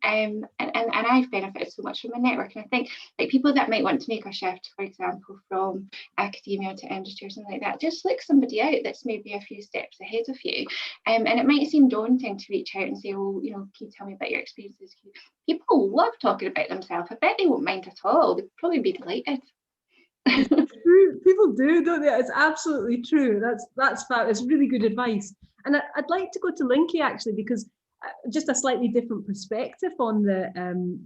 And I've benefited so much from my network. And I think people that might want to make a shift, for example, from academia to industry or something like that, just look somebody out that's maybe a few steps ahead of you. And it might seem daunting to reach out and say, oh, can you tell me about your experiences? People love talking about themselves. I bet they won't mind at all. They'd probably be delighted. It's true. People do, don't they? It's absolutely true. That's it's really good advice. And I'd like to go to Linky actually, because just a slightly different perspective on the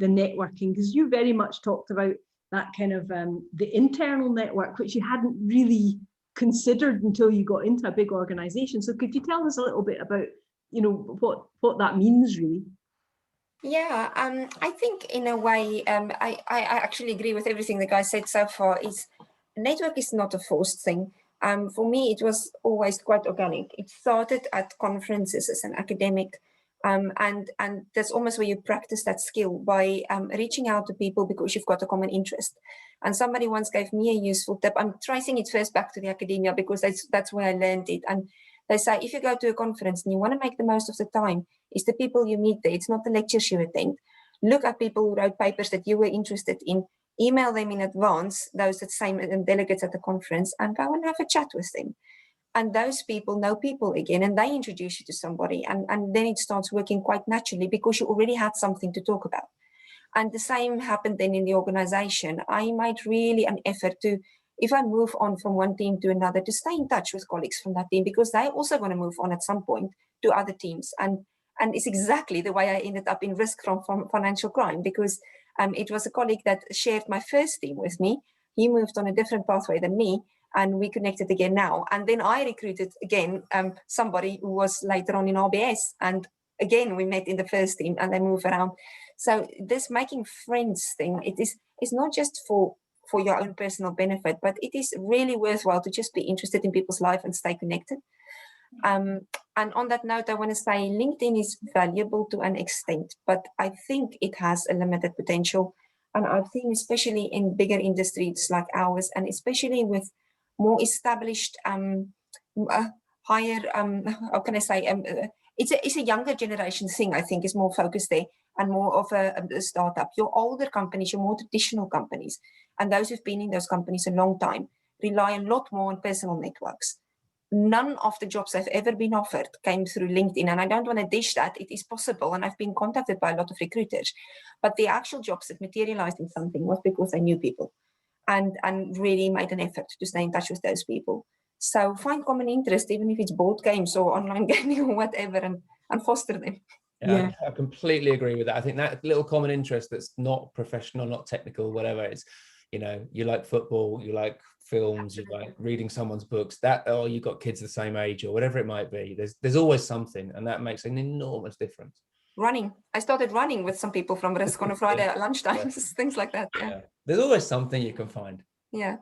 networking, because you very much talked about that kind of the internal network, which you hadn't really considered until you got into a big organization. So could you tell us a little bit about what that means really? Yeah, I think in a way, I actually agree with everything the guys said so far. Network is not a forced thing. For me, it was always quite organic. It started at conferences as an academic, and that's almost where you practice that skill by reaching out to people because you've got a common interest. And somebody once gave me a useful tip. I'm tracing it first back to the academia because that's where I learned it. And they say, if you go to a conference and you want to make the most of the time, it's the people you meet there. It's not the lectures you attend. Look at people who wrote papers that you were interested in, email them in advance, those that same delegates at the conference, and go and have a chat with them. And those people know people again, and they introduce you to somebody. And then it starts working quite naturally because you already had something to talk about. And the same happened then in the organization. I made really an effort to, if I move on from one team to another, to stay in touch with colleagues from that team, because they're also going to move on at some point to other teams. And it's exactly the way I ended up in risk from financial crime, because it was a colleague that shared my first team with me. He moved on a different pathway than me, and we connected again now. And then I recruited again somebody who was later on in RBS, and again we met in the first team, and they move around. So this making friends thing, it's not just for your own personal benefit, but it is really worthwhile to just be interested in people's life and stay connected. And on that note, I want to say LinkedIn is valuable to an extent, but I think it has a limited potential. And I've seen, especially in bigger industries like ours, and especially with more established, higher, how can I say, it's a younger generation thing, I think, is more focused there and more of a startup. Your older companies, your more traditional companies, and those who've been in those companies a long time, rely a lot more on personal networks. none of the jobs I've ever been offered came through LinkedIn, and I don't want to dish that. It is possible, and I've been contacted by a lot of recruiters, but the actual jobs that materialized in something was because I knew people and really made an effort to stay in touch with those people. So find common interest, even if it's board games or online gaming or whatever, and foster them. Yeah, I completely agree with that. I think that little common interest that's not professional, not technical, whatever, it's, you know, you like football, you like films, you like reading someone's books, that, or you've got kids the same age or whatever it might be. There's always something, and that makes an enormous difference. Running. I started running with some people from Risk on a Friday at lunchtime, things like that. Yeah. There's always something you can find. Yeah.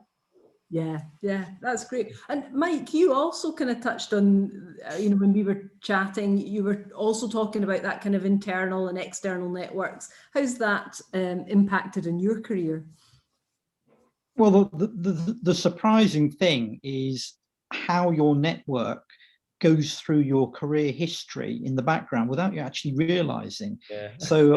Yeah, that's great. And Mike, you also kind of touched on, you know, when we were chatting, you were also talking about that kind of internal and external networks. How's that impacted in your career? Well, the surprising thing is how your network goes through your career history in the background without you actually realizing. So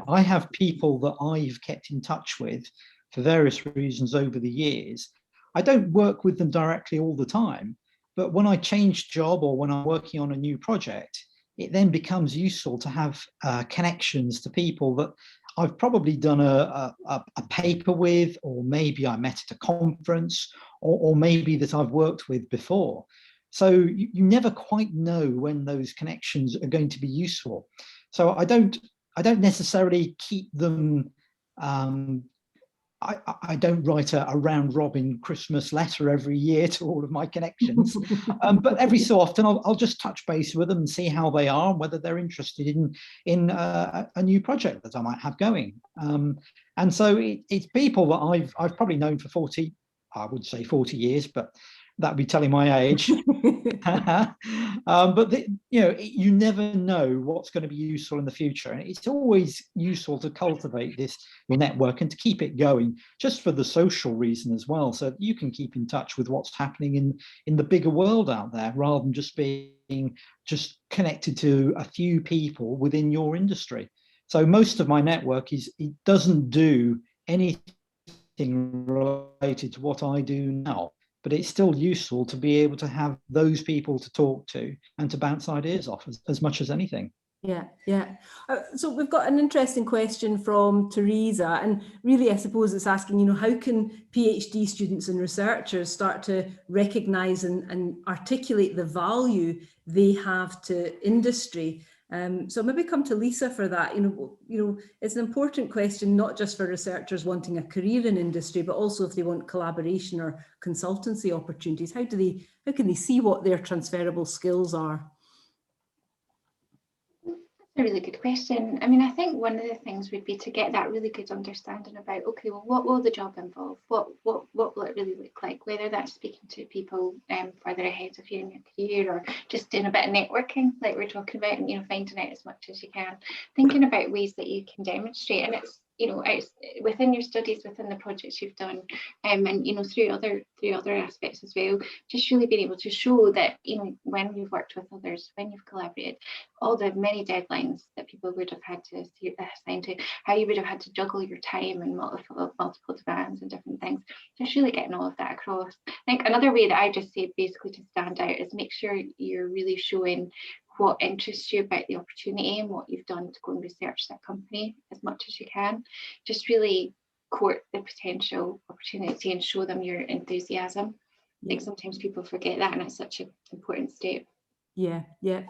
I have people that I've kept in touch with for various reasons over the years. I don't work with them directly all the time, but when I change job or when I'm working on a new project, it then becomes useful to have connections to people that I've probably done a paper with, or maybe I met at a conference, or maybe that I've worked with before. So you never quite know when those connections are going to be useful. So I don't necessarily keep them. I don't write a round robin Christmas letter every year to all of my connections, but every so often I'll just touch base with them and see how they are, whether they're interested in a new project that I might have going. And so it's people that I've probably known for 40, I would say 40 years, but that'd be telling my age. But you never know what's going to be useful in the future, and it's always useful to cultivate your network and to keep it going, just for the social reason as well, so that you can keep in touch with what's happening in the bigger world out there, rather than just being connected to a few people within your industry. So most of my network it doesn't do anything related to what I do now, but it's still useful to be able to have those people to talk to and to bounce ideas off as much as anything. Yeah. So we've got an interesting question from Teresa, and really I suppose it's asking, you know, how can PhD students and researchers start to recognise and articulate the value they have to industry? So maybe come to Lisa for that. You know, it's an important question, not just for researchers wanting a career in industry, but also if they want collaboration or consultancy opportunities. How can they see what their transferable skills are? A really good question. I mean, I think one of the things would be to get that really good understanding about, okay, well, what will the job involve? What will it really look like? Whether that's speaking to people further ahead of you in your career, or just doing a bit of networking, like we're talking about, and, you know, finding out as much as you can, thinking about ways that you can demonstrate. And it's, you know, it's within your studies, within the projects you've done, and, you know, through other aspects as well, just really being able to show that, you know, when you've worked with others, when you've collaborated, all the many deadlines that people would have had to assign to, how you would have had to juggle your time and multiple demands and different things, just really getting all of that across. I think another way that I just say basically to stand out is make sure you're really showing what interests you about the opportunity and what you've done to go and research that company as much as you can. Just really court the potential opportunity and show them your enthusiasm. I think sometimes people forget that, and it's such an important step. Yeah,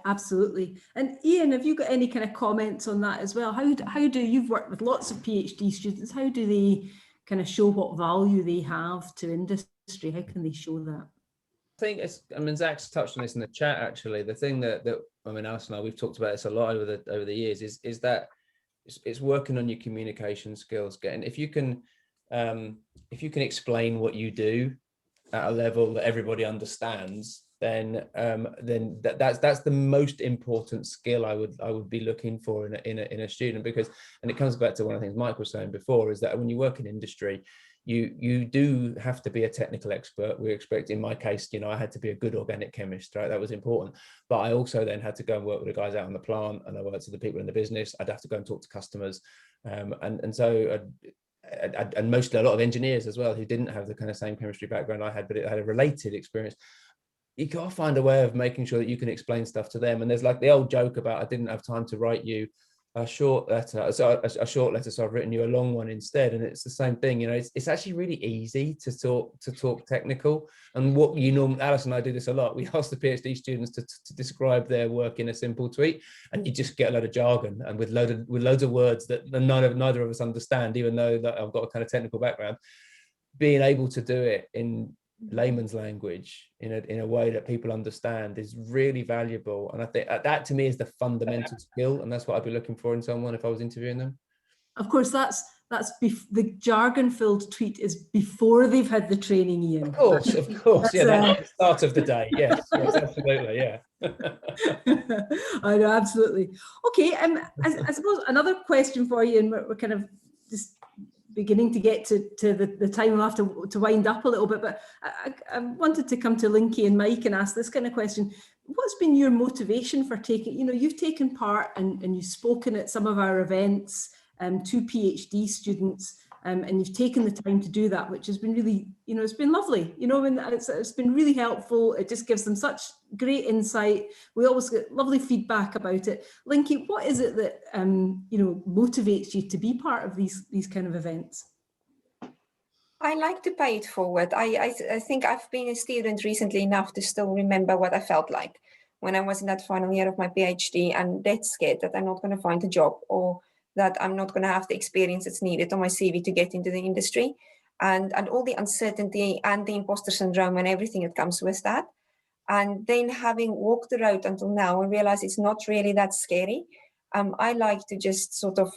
absolutely. And Ian, have you got any kind of comments on that as well? How do you've worked with lots of PhD students? How do they kind of show what value they have to industry? How can they show that? I think I mean, Zach's touched on this in the chat, actually. The thing that I mean, Alison and I, we've talked about this a lot over the years, is that it's working on your communication skills. If you can explain what you do at a level that everybody understands, then that's the most important skill I would be looking for in a student, because, and it comes back to one of the things Mike was saying before, is that when you work in industry, you do have to be a technical expert. We expect, in my case, you know, I had to be a good organic chemist, right? That was important. But I also then had to go and work with the guys out on the plant, and I worked with the people in the business. I'd have to go and talk to customers, and mostly a lot of engineers as well, who didn't have the kind of same chemistry background I had, but it had a related experience. you got to find a way of making sure that you can explain stuff to them. And there's like the old joke about, I didn't have time to write you a short letter, so I've written you a long one instead. And it's the same thing, you know, it's actually really easy to talk technical. And what you know, Alison and I do this a lot. We ask the PhD students to describe their work in a simple tweet, and you just get a load of jargon and with loads of words that neither of us understand, even though that I've got a kind of technical background. Being able to do it in layman's language in a way that people understand is really valuable. And I think that to me is the fundamental skill, and that's what I'd be looking for in someone if I was interviewing them. Of course, that's the jargon-filled tweet is before they've had the training, Ian. Of course, yeah, that's the start of the day. Yes, absolutely, yeah. I know, absolutely. Okay, I suppose another question for you, and we're kind of just beginning to get to the time we'll have to wind up a little bit, but I wanted to come to Linky and Mike and ask this kind of question. What's been your motivation for taking, you know, you've taken part and you've spoken at some of our events to PhD students, and you've taken the time to do that, which has been really, you know, it's been lovely, you know, and it's been really helpful. It just gives them such great insight. We always get lovely feedback about it. Linky, what is it that, you know, motivates you to be part of these kind of events? I like to pay it forward. I think I've been a student recently enough to still remember what I felt like when I was in that final year of my PhD and dead scared that I'm not going to find a job, or that I'm not going to have the experience that's needed on my CV to get into the industry, and all the uncertainty and the imposter syndrome and everything that comes with that. And then having walked the road until now and realize it's not really that scary, I like to just sort of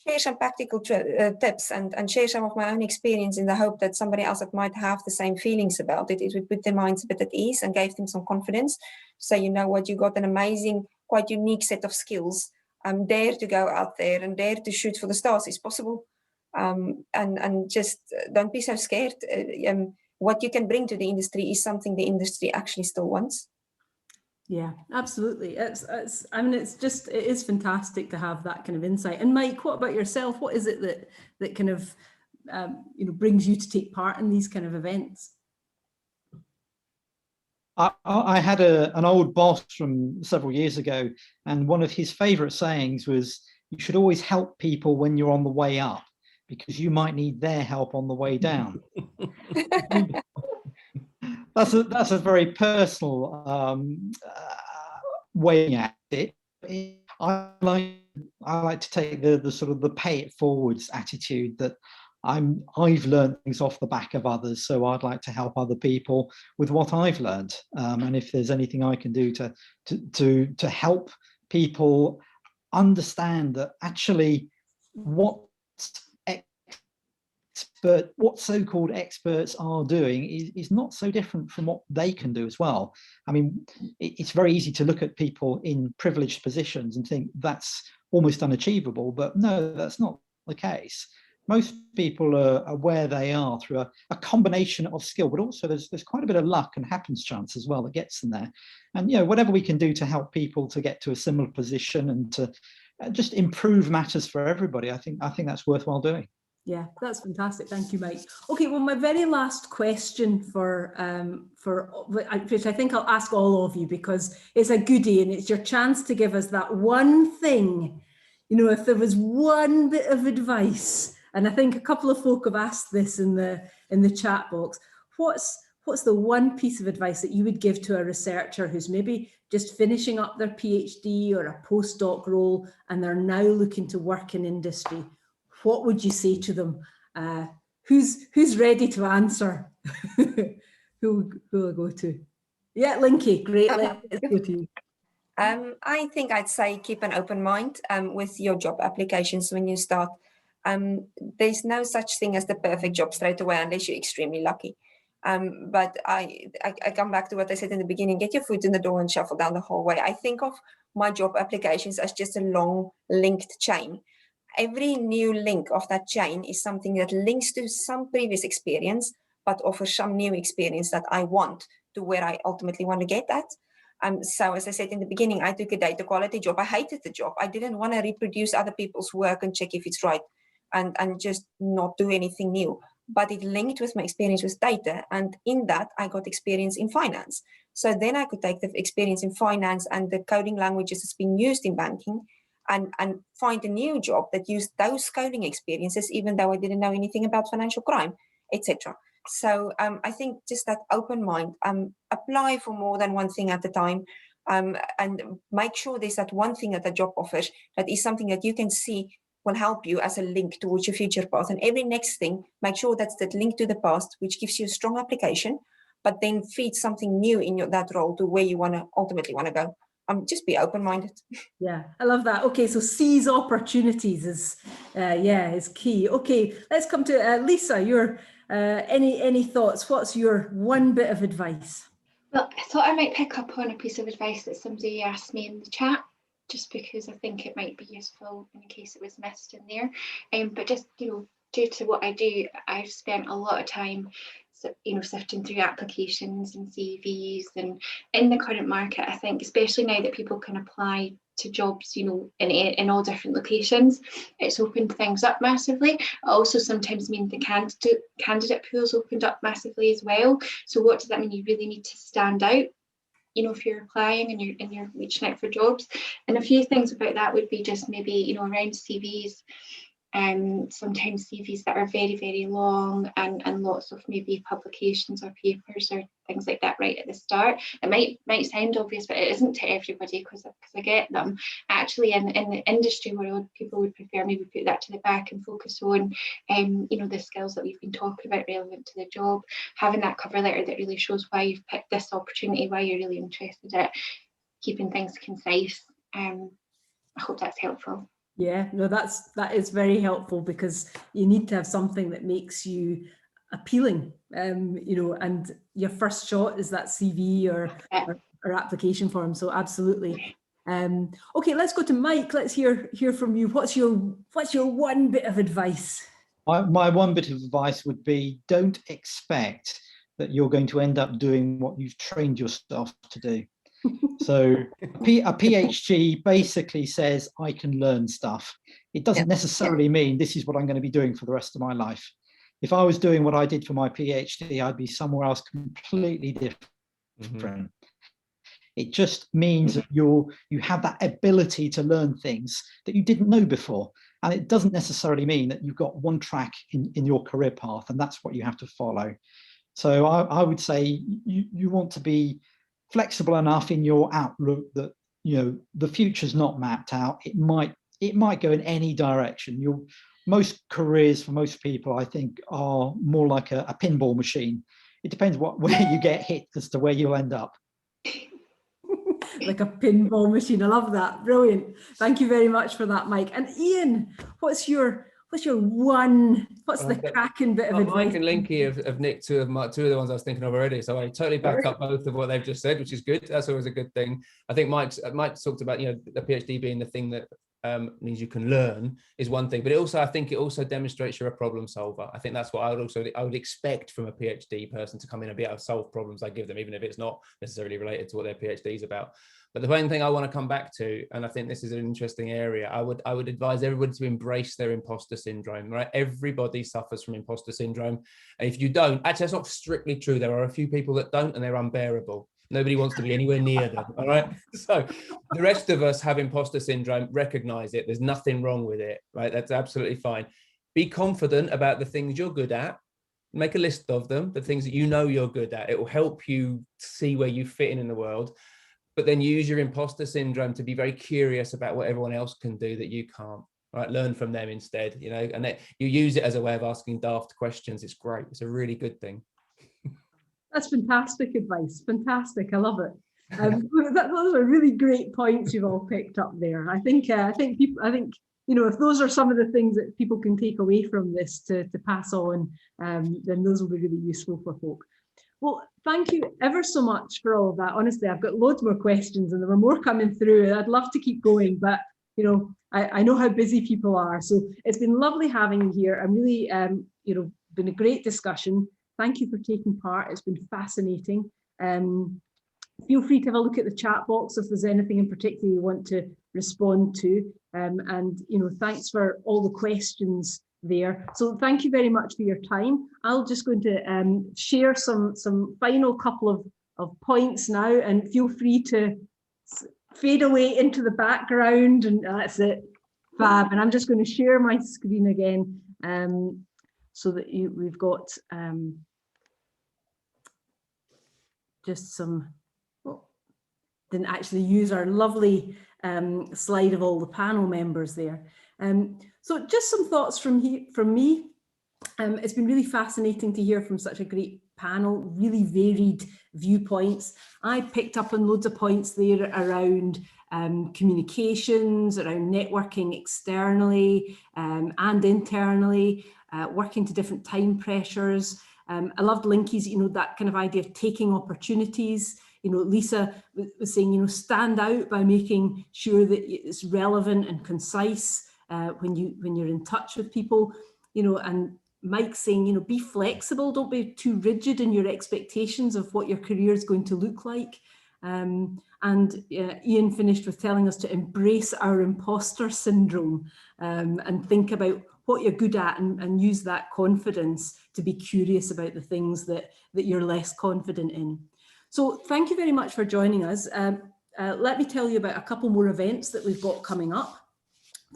share some practical tips and share some of my own experience in the hope that somebody else that might have the same feelings about it would put their minds a bit at ease and gave them some confidence. So you know what, you got an amazing, quite unique set of skills. Dare to go out there and dare to shoot for the stars. It's possible. And just don't be so scared. What you can bring to the industry is something the industry actually still wants. Yeah, absolutely. I mean, it is fantastic to have that kind of insight. And Mike, what about yourself? What is it that kind of, you know, brings you to take part in these kind of events? I had an old boss from several years ago, and one of his favorite sayings was, you should always help people when you're on the way up, because you might need their help on the way down. That's a very personal way at it. I like to take the sort of the pay it forwards attitude, that I've learned things off the back of others, so I'd like to help other people with what I've learned. And if there's anything I can do to help people understand that actually what so-called experts are doing is not so different from what they can do as well. I mean, it's very easy to look at people in privileged positions and think that's almost unachievable, but no, that's not the case. Most people are where they are through a combination of skill, but also there's quite a bit of luck and happenstance as well that gets them there. And, you know, whatever we can do to help people to get to a similar position and to just improve matters for everybody, I think that's worthwhile doing. Yeah, that's fantastic. Thank you, Mike. Okay, well, my very last question which I think I'll ask all of you, because it's a goodie and it's your chance to give us that one thing. You know, if there was one bit of advice, and I think a couple of folk have asked this in the chat box, what's the one piece of advice that you would give to a researcher who's maybe just finishing up their PhD or a postdoc role and they're now looking to work in industry? What would you say to them? Who's ready to answer? Who will I go to? Yeah, Linky, great. Let's go to you. I think I'd say keep an open mind with your job applications when you start. There's no such thing as the perfect job straight away unless you're extremely lucky. But I come back to what I said in the beginning, get your foot in the door and shuffle down the hallway. I think of my job applications as just a long linked chain. Every new link of that chain is something that links to some previous experience, but offers some new experience that I want to where I ultimately want to get at. So as I said in the beginning, I took a data quality job. I hated the job. I didn't want to reproduce other people's work and check if it's right and just not do anything new. but it linked with my experience with data. And in that, I got experience in finance. So then I could take the experience in finance and the coding languages that's being used in banking and find a new job that used those coding experiences, even though I didn't know anything about financial crime, etc. So I think just that open mind, apply for more than one thing at a time, and make sure there's that one thing that the job offers that is something that you can see will help you as a link towards your future path. And every next thing, make sure that's that link to the past, which gives you a strong application, but then feed something new in that role to where you ultimately want to go. Just be open-minded. Yeah, I love that. Okay, so seize opportunities is key. Okay, let's come to Lisa. Your any thoughts? What's your one bit of advice? Well, I thought I might pick up on a piece of advice that somebody asked me in the chat, just because I think it might be useful in case it was missed in there. But just, due to what I do, I've spent a lot of time sifting through applications and CVs, and in the current market, I think, especially now that people can apply to jobs, in all different locations, it's opened things up massively. It also sometimes means the candidate pool's opened up massively as well. So what does that mean? You really need to stand out, if you're applying and you're reaching out for jobs. And a few things about that would be just maybe, around CVs. Sometimes CVs that are very, very long and lots of maybe publications or papers or things like that right at the start. It might sound obvious, but it isn't to everybody, because I get them. Actually, in the industry world, people would prefer maybe put that to the back and focus on the skills that we've been talking about relevant to the job, having that cover letter that really shows why you've picked this opportunity, why you're really interested in it, keeping things concise. I hope that's helpful. Yeah, no, that is very helpful, because you need to have something that makes you appealing, and your first shot is that CV or application form. So absolutely. Okay, let's go to Mike. Let's hear from you. What's your one bit of advice? My one bit of advice would be, don't expect that you're going to end up doing what you've trained yourself to do. So a PhD basically says I can learn stuff. It doesn't necessarily mean this is what I'm going to be doing for the rest of my life. If I was doing what I did for my PhD, I'd be somewhere else completely different. Mm-hmm. It just means that you have that ability to learn things that you didn't know before. And it doesn't necessarily mean that you've got one track in your career path and that's what you have to follow. So I would say you want to be flexible enough in your outlook that the future's not mapped out. It might go in any direction. Most careers for most people, I think, are more like a pinball machine. It depends where you get hit as to where you'll end up. Like a pinball machine. I love that. Brilliant. Thank you very much for that, Mike. And Ian, what's the cracking bit of advice? Mike and Linky have nicked two of the ones I was thinking of already. So I totally back up both of what they've just said, which is good. That's always a good thing. I think Mike talked about, the PhD being the thing that means you can learn is one thing, but I think it also demonstrates you're a problem solver. I think that's what I would expect from a PhD person, to come in and be able to solve problems I give them, even if it's not necessarily related to what their PhD is about. But the one thing I want to come back to, and I think this is an interesting area, I would advise everybody to embrace their imposter syndrome, right? Everybody suffers from imposter syndrome. And if you don't, actually, that's not strictly true. There are a few people that don't, and they're unbearable. Nobody wants to be anywhere near them, all right? So the rest of us have imposter syndrome, recognize it. There's nothing wrong with it, right? That's absolutely fine. Be confident about the things you're good at. Make a list of them, the things that you're good at. It will help you see where you fit in the world. But then use your imposter syndrome to be very curious about what everyone else can do that you can't, right? Learn from them instead, and you use it as a way of asking daft questions. It's great. It's a really good thing. That's fantastic advice. Fantastic. I love it. Those are really great points you've all picked up there. I think if those are some of the things that people can take away from this to pass on, then those will be really useful for folk. Well, thank you ever so much for all of that. Honestly, I've got loads more questions and there were more coming through. I'd love to keep going, but I know how busy people are. So it's been lovely having you here. I'm really, been a great discussion. Thank you for taking part. It's been fascinating. Feel free to have a look at the chat box if there's anything in particular you want to respond to. And thanks for all the questions there. So thank you very much for your time. I'll just going to share some final couple of points now, and feel free to fade away into the background, and that's it. Fab. And I'm just going to share my screen again so that we've got just some, didn't actually use our lovely slide of all the panel members there. So just some thoughts from me. It's been really fascinating to hear from such a great panel, really varied viewpoints. I picked up on loads of points there around communications, around networking externally and internally, working to different time pressures. I loved Linky's, that kind of idea of taking opportunities. Lisa was saying, stand out by making sure that it's relevant and concise when you're in touch with people, and Mike saying, be flexible, don't be too rigid in your expectations of what your career is going to look like. And Ian finished with telling us to embrace our imposter syndrome and think about what you're good at and use that confidence to be curious about the things that you're less confident in. So thank you very much for joining us. Let me tell you about a couple more events that we've got coming up.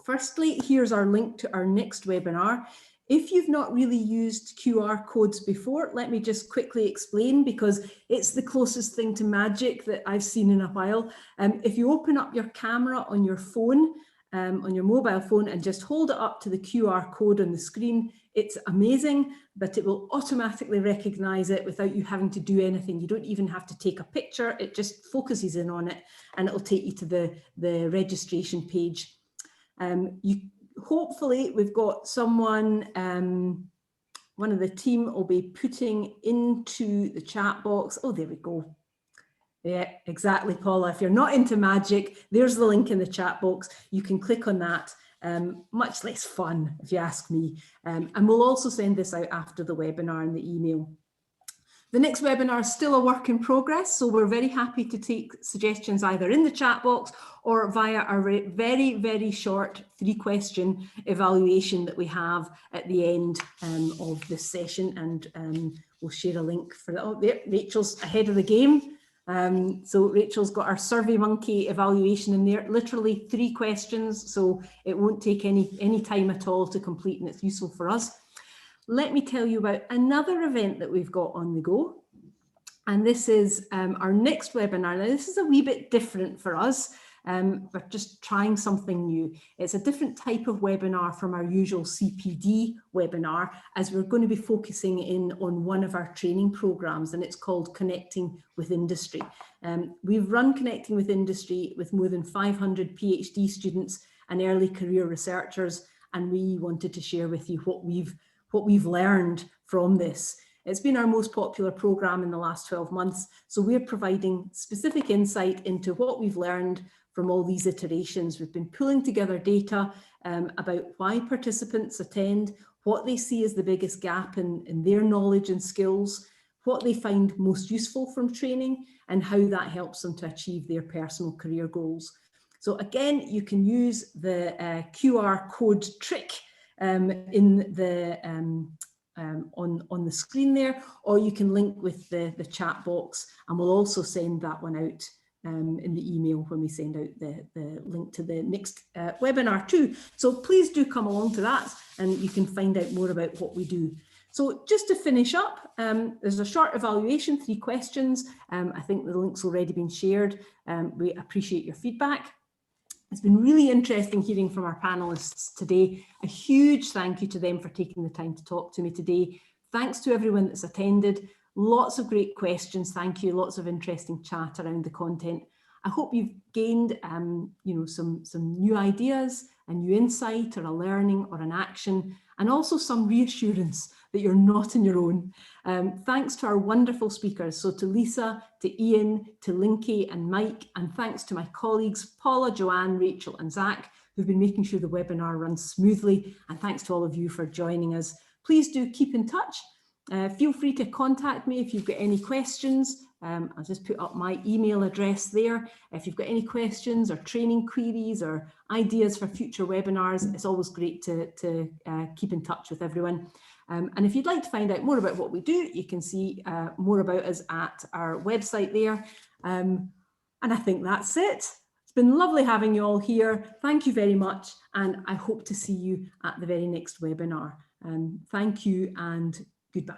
Firstly, here's our link to our next webinar. If you've not really used QR codes before, let me just quickly explain, because it's the closest thing to magic that I've seen in a while. If you open up your camera on your phone, on your mobile phone, and just hold it up to the QR code on the screen, it's amazing, but it will automatically recognize it without you having to do anything. You don't even have to take a picture. It just focuses in on it, and it'll take you to the registration page. Hopefully we've got someone, one of the team will be putting into the chat box. Oh, there we go. Yeah, exactly, Paula. If you're not into magic, there's the link in the chat box. You can click on that. Much less fun, if you ask me. And we'll also send this out after the webinar in the email. The next webinar is still a work in progress, so we're very happy to take suggestions either in the chat box or via our very, very short 3-question evaluation that we have at the end of this session. And we'll share a link for that. Oh, there, Rachel's ahead of the game. So Rachel's got our SurveyMonkey evaluation in there, literally 3 questions, so it won't take any time at all to complete, and it's useful for us. Let me tell you about another event that we've got on the go. And this is our next webinar. Now, this is a wee bit different for us. We're just trying something new. It's a different type of webinar from our usual CPD webinar, as we're going to be focusing in on one of our training programs, and it's called Connecting with Industry. We've run Connecting with Industry with more than 500 PhD students and early career researchers, and we wanted to share with you what we've learned from this. It's been our most popular program in the last 12 months, so we're providing specific insight into what we've learned from all these iterations. We've been pulling together data about why participants attend, what they see as the biggest gap in their knowledge and skills, what they find most useful from training, and how that helps them to achieve their personal career goals. So again, you can use the QR code trick in the on the screen there, or you can link with the chat box, and we'll also send that one out in the email when we send out the link to the next webinar too. So please do come along to that, and you can find out more about what we do. So just to finish up, there's a short evaluation, 3 questions. I think the link's already been shared. We appreciate your feedback. It's been really interesting hearing from our panelists today. A huge thank you to them for taking the time to talk to me today. Thanks to everyone that's attended. Lots of great questions. Thank you. Lots of interesting chat around the content. I hope you've gained some new ideas, a new insight, or a learning, or an action, and also some reassurance that you're not on your own. Thanks to our wonderful speakers, so to Lisa, to Ian, to Linky and Mike, and thanks to my colleagues Paula, Joanne, Rachel and Zach, who've been making sure the webinar runs smoothly, and thanks to all of you for joining us. Please do keep in touch, Feel free to contact me if you've got any questions. I'll just put up my email address there. If you've got any questions or training queries or ideas for future webinars, it's always great to keep in touch with everyone. And if you'd like to find out more about what we do, you can see more about us at our website there. And I think that's it. It's been lovely having you all here. Thank you very much. And I hope to see you at the very next webinar. Thank you and goodbye.